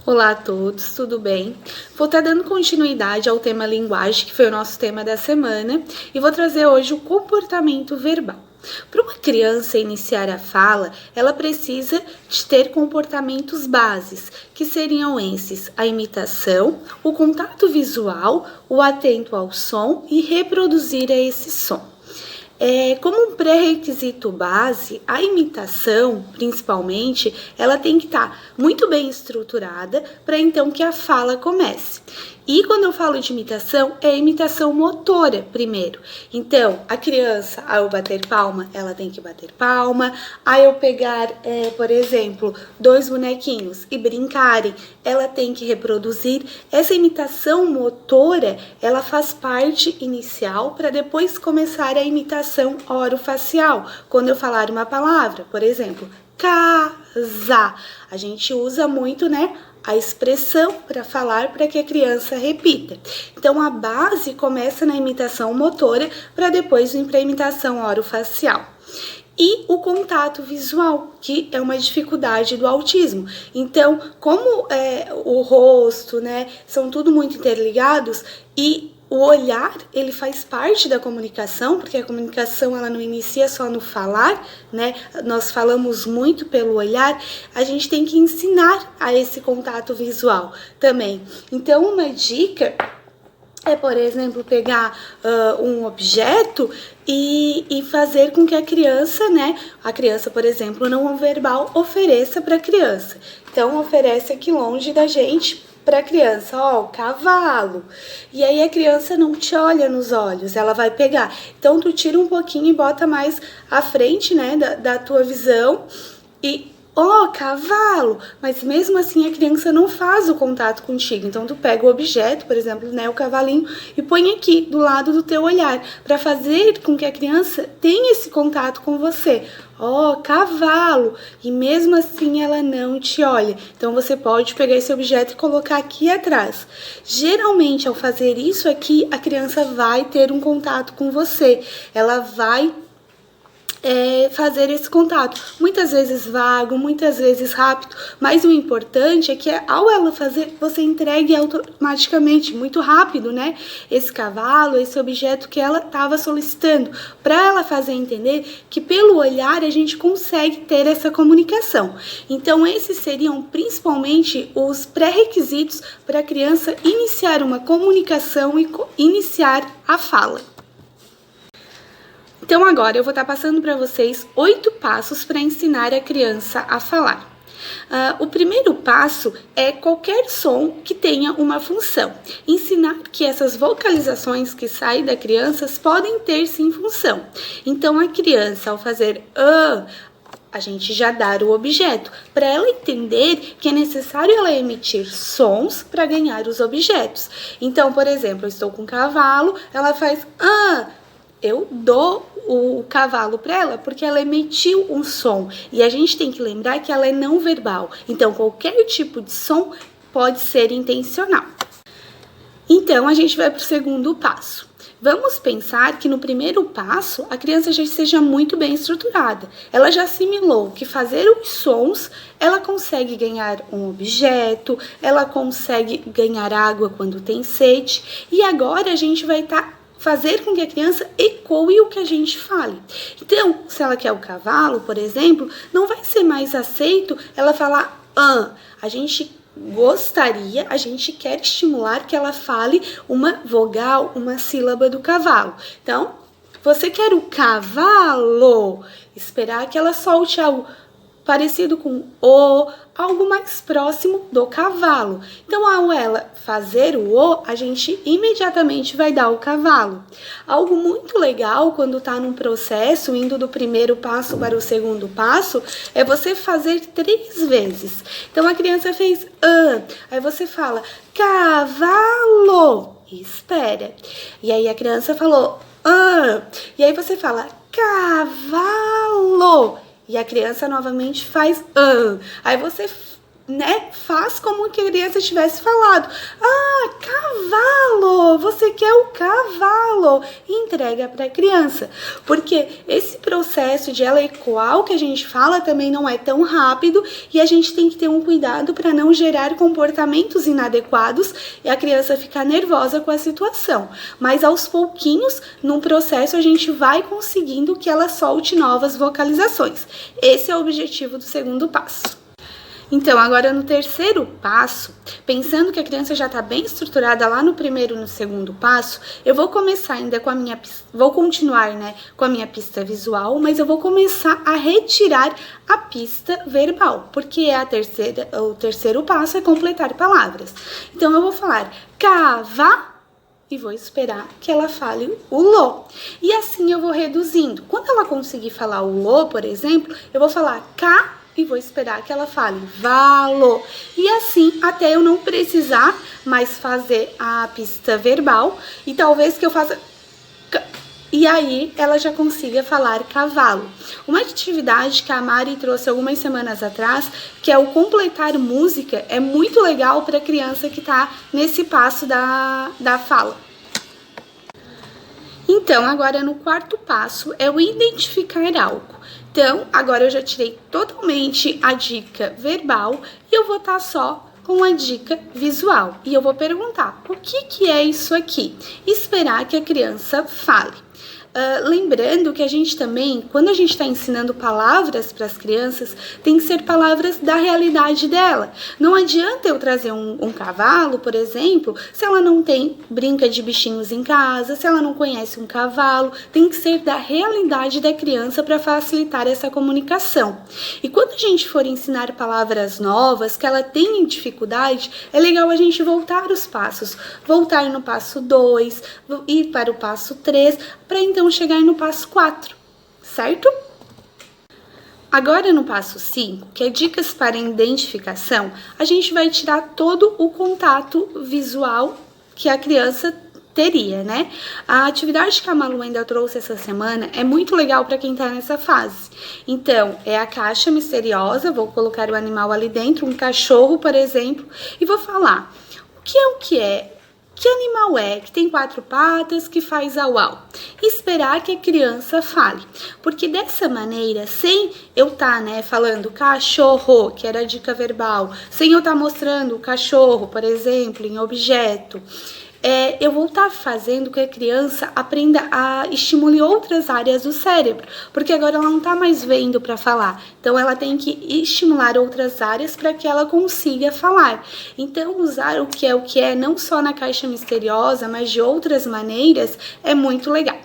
Olá a todos, tudo bem? Vou estar dando continuidade ao tema linguagem, que foi o nosso tema da semana, e vou trazer hoje o comportamento verbal. Para uma criança iniciar a fala, ela precisa de ter comportamentos bases, que seriam esses: a imitação, o contato visual, o atento ao som e reproduzir esse som. Como um pré-requisito base, a imitação, principalmente, ela tem que estar muito bem estruturada para então que a fala comece. E quando eu falo de imitação, é imitação motora primeiro. Então, a criança, ao bater palma, ela tem que bater palma. Ao eu pegar, por exemplo, dois bonequinhos e brincarem, ela tem que reproduzir. Essa imitação motora, ela faz parte inicial para depois começar a imitação orofacial. Quando eu falar uma palavra, por exemplo, casa, a gente usa muito, a expressão para falar para que a criança repita. Então, a base começa na imitação motora para depois vir para a imitação orofacial. E o contato visual, que é uma dificuldade do autismo. Então, como o rosto, são tudo muito interligados e o olhar, ele faz parte da comunicação, porque a comunicação ela não inicia só no falar, Nós falamos muito pelo olhar, a gente tem que ensinar a esse contato visual também. Então, uma dica é, por exemplo, pegar um objeto e fazer com que a criança, por exemplo, não verbal, ofereça para a criança. Então, oferece aqui longe da gente para a criança, o cavalo. E aí a criança não te olha nos olhos, ela vai pegar. Então, tu tira um pouquinho e bota mais à frente, da tua visão e cavalo, mas mesmo assim a criança não faz o contato contigo. Então tu pega o objeto, por exemplo, o cavalinho, e põe aqui do lado do teu olhar, para fazer com que a criança tenha esse contato com você. Cavalo, e mesmo assim ela não te olha. Então você pode pegar esse objeto e colocar aqui atrás. Geralmente, ao fazer isso aqui, a criança vai ter um contato com você. Ela vai fazer esse contato, muitas vezes vago, muitas vezes rápido, mas o importante é que ao ela fazer, você entregue automaticamente, muito rápido, esse cavalo, esse objeto que ela estava solicitando, para ela fazer entender que pelo olhar a gente consegue ter essa comunicação. Então esses seriam principalmente os pré-requisitos para a criança iniciar uma comunicação e iniciar a fala. Então agora eu vou estar passando para vocês 8 passos para ensinar a criança a falar. O primeiro passo é qualquer som que tenha uma função. Ensinar que essas vocalizações que saem da criança podem ter sim função. Então a criança, ao fazer a gente já dá o objeto, para ela entender que é necessário ela emitir sons para ganhar os objetos. Então, por exemplo, eu estou com um cavalo, ela faz eu dou o cavalo para ela porque ela emitiu um som. E a gente tem que lembrar que ela é não verbal. Então, qualquer tipo de som pode ser intencional. Então, a gente vai para o segundo passo. Vamos pensar que no primeiro passo, a criança já seja muito bem estruturada. Ela já assimilou que fazer os sons, ela consegue ganhar um objeto, ela consegue ganhar água quando tem sede. E agora a gente vai fazer com que a criança ecoe o que a gente fale. Então, se ela quer o cavalo, por exemplo, não vai ser mais aceito ela falar A gente quer estimular que ela fale uma vogal, uma sílaba do cavalo. Então, você quer o cavalo, esperar que ela solte algo parecido com algo mais próximo do cavalo. Então, ao ela fazer o a gente imediatamente vai dar o cavalo. Algo muito legal quando está num processo, indo do primeiro passo para o segundo passo, é você fazer 3 vezes. Então, a criança fez aí você fala cavalo e espera. E aí a criança falou e aí você fala cavalo. E a criança novamente faz aí você né, faz como que a criança tivesse falado. Ah, cavalo, você quer o cavalo? E entrega para a criança. Porque esse processo de ela ecoar o que a gente fala também não é tão rápido e a gente tem que ter um cuidado para não gerar comportamentos inadequados e a criança ficar nervosa com a situação. Mas aos pouquinhos, num processo, a gente vai conseguindo que ela solte novas vocalizações. Esse é o objetivo do segundo passo. Então, agora no terceiro passo, pensando que a criança já está bem estruturada lá no primeiro e no segundo passo, eu vou começar ainda com a minha, vou continuar, né, com a minha pista visual, mas eu vou começar a retirar a pista verbal, porque o terceiro passo é completar palavras. Então, eu vou falar cava e vou esperar que ela fale o lo. E assim eu vou reduzindo. Quando ela conseguir falar o lo, por exemplo, eu vou falar ca e vou esperar que ela fale valo. E assim até eu não precisar mais fazer a pista verbal e talvez que eu faça e aí ela já consiga falar cavalo. Uma atividade que a Mari trouxe algumas semanas atrás, que é o completar música, é muito legal para a criança que está nesse passo da fala. Então, agora no quarto passo é o identificar algo. Então, agora eu já tirei totalmente a dica verbal e eu vou estar só com a dica visual. E eu vou perguntar, o que é isso aqui? Esperar que a criança fale. Lembrando que a gente também, quando a gente está ensinando palavras para as crianças, tem que ser palavras da realidade dela. Não adianta eu trazer um cavalo, por exemplo, se ela não brinca de bichinhos em casa, se ela não conhece um cavalo, tem que ser da realidade da criança para facilitar essa comunicação. E quando a gente for ensinar palavras novas, que ela tem dificuldade, é legal a gente voltar os passos. Voltar no passo 2, ir para o passo 3, para então chegar no passo 4, certo? Agora no passo 5, que é dicas para identificação, a gente vai tirar todo o contato visual que a criança teria, né? A atividade que a Malu ainda trouxe essa semana é muito legal para quem tá nessa fase. Então, é a caixa misteriosa, vou colocar o animal ali dentro, um cachorro, por exemplo, e vou falar o que é. Que animal é? Que tem 4 patas, que faz au-au? Esperar que a criança fale. Porque dessa maneira, sem eu estar falando cachorro, que era a dica verbal, sem eu estar mostrando o cachorro, por exemplo, em objeto, eu vou estar fazendo que a criança aprenda a estimular outras áreas do cérebro, porque agora ela não está mais vendo para falar, então ela tem que estimular outras áreas para que ela consiga falar. Então usar o que é não só na caixa misteriosa, mas de outras maneiras é muito legal.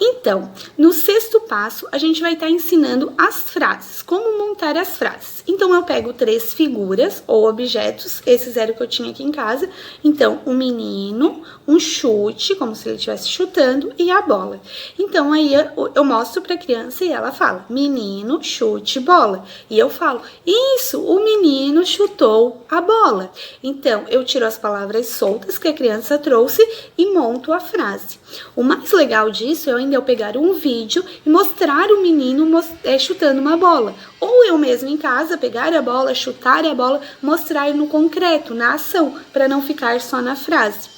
Então, no sexto passo, a gente vai estar ensinando as frases, como montar as frases. Então, eu pego 3 figuras ou objetos, esses eram que eu tinha aqui em casa. Então, um menino, um chute, como se ele estivesse chutando, e a bola. Então, aí eu mostro para a criança e ela fala, menino, chute, bola. E eu falo, isso, o menino chutou a bola. Então, eu tiro as palavras soltas que a criança trouxe e monto a frase. O mais legal disso é eu pegar um vídeo e mostrar o menino chutando uma bola. Ou eu mesmo em casa pegar a bola, chutar a bola, mostrar no concreto, na ação, para não ficar só na frase.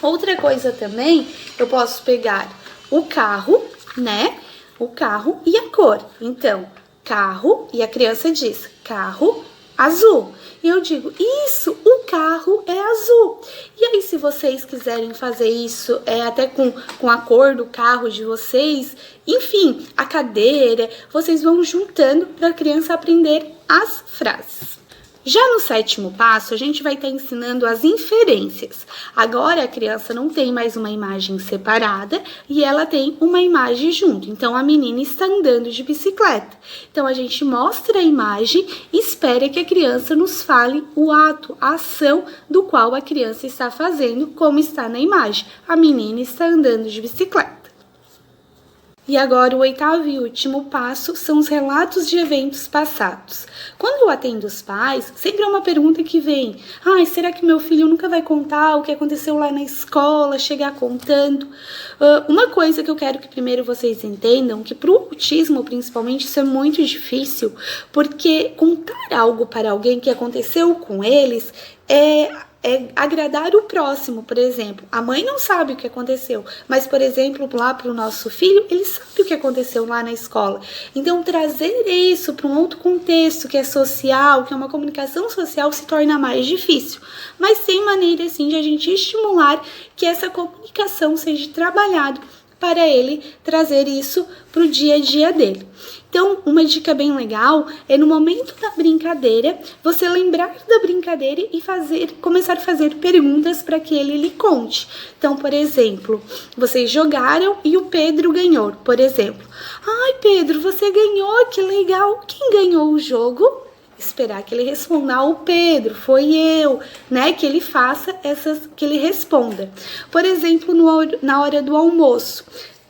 Outra coisa também, eu posso pegar o carro, né? O carro e a cor. Então, carro, e a criança diz, carro azul. E eu digo, isso, o carro é azul. E aí, se vocês quiserem fazer isso, até com a cor do carro de vocês, enfim, a cadeira, vocês vão juntando para a criança aprender as frases. Já no 7º passo, a gente vai estar ensinando as inferências. Agora, a criança não tem mais uma imagem separada e ela tem uma imagem junto. Então, a menina está andando de bicicleta. Então, a gente mostra a imagem e espera que a criança nos fale o ato, a ação do qual a criança está fazendo, como está na imagem. A menina está andando de bicicleta. E agora o oitavo e último passo são os relatos de eventos passados. Quando eu atendo os pais, sempre é uma pergunta que vem: será que meu filho nunca vai contar o que aconteceu lá na escola, chegar contando? Uma coisa que eu quero que primeiro vocês entendam, que para o autismo principalmente isso é muito difícil, porque contar algo para alguém que aconteceu com eles é agradar o próximo. Por exemplo, a mãe não sabe o que aconteceu, mas, por exemplo, lá para o nosso filho, ele sabe o que aconteceu lá na escola. Então, trazer isso para um outro contexto que é social, que é uma comunicação social, se torna mais difícil. Mas tem maneira, sim, de a gente estimular que essa comunicação seja trabalhada para ele trazer isso para o dia a dia dele. Então, uma dica bem legal é no momento da brincadeira, você lembrar da brincadeira e começar a fazer perguntas para que ele lhe conte. Então, por exemplo, vocês jogaram e o Pedro ganhou, por exemplo. Ai, Pedro, você ganhou, que legal. Quem ganhou o jogo? Esperar que ele responda: o Pedro, foi eu, né? Que ele faça que ele responda. Por exemplo, na hora do almoço.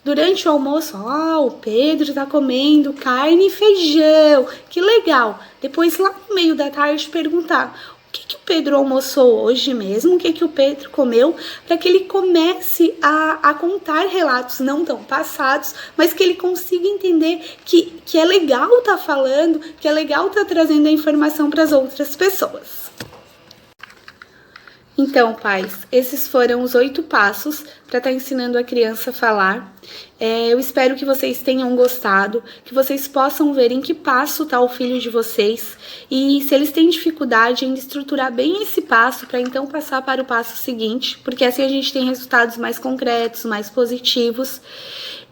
Durante o almoço, o Pedro tá comendo carne e feijão, que legal. Depois, lá no meio da tarde, perguntar: o que o Pedro almoçou hoje mesmo? O que o Pedro comeu? Para que ele comece a contar relatos não tão passados, mas que ele consiga entender que é legal tá falando, que é legal tá trazendo a informação para as outras pessoas. Então, pais, esses foram os 8 passos para estar ensinando a criança a falar. Eu espero que vocês tenham gostado, que vocês possam ver em que passo está o filho de vocês e se eles têm dificuldade em estruturar bem esse passo para então passar para o passo seguinte, porque assim a gente tem resultados mais concretos, mais positivos.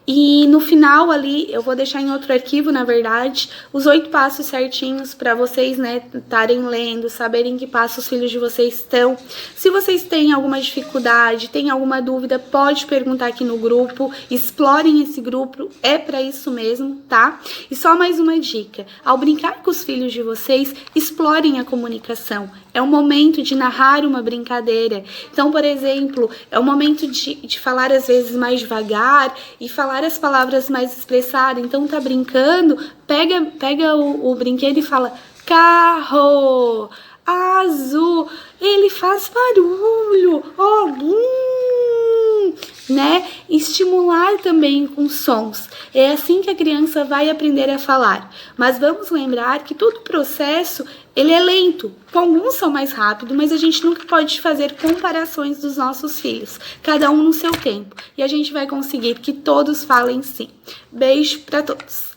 E no final ali, eu vou deixar em outro arquivo, na verdade, os 8 passos certinhos para vocês, né, estarem lendo, saberem que passo os filhos de vocês estão. Se vocês têm alguma dificuldade, têm alguma dúvida, pode perguntar aqui no grupo, explorem esse grupo, é para isso mesmo, tá? E só mais uma dica: ao brincar com os filhos de vocês, explorem a comunicação. É o momento de narrar uma brincadeira. Então, por exemplo, é o momento de falar às vezes mais devagar e falar as palavras mais expressadas. Então, tá brincando, pega o brinquedo e fala: carro, azul, ele faz barulho, né? Estimular também com sons. É assim que a criança vai aprender a falar. Mas vamos lembrar que todo o processo, ele é lento. Alguns são mais rápidos, mas a gente nunca pode fazer comparações dos nossos filhos. Cada um no seu tempo. E a gente vai conseguir que todos falem sim. Beijo para todos.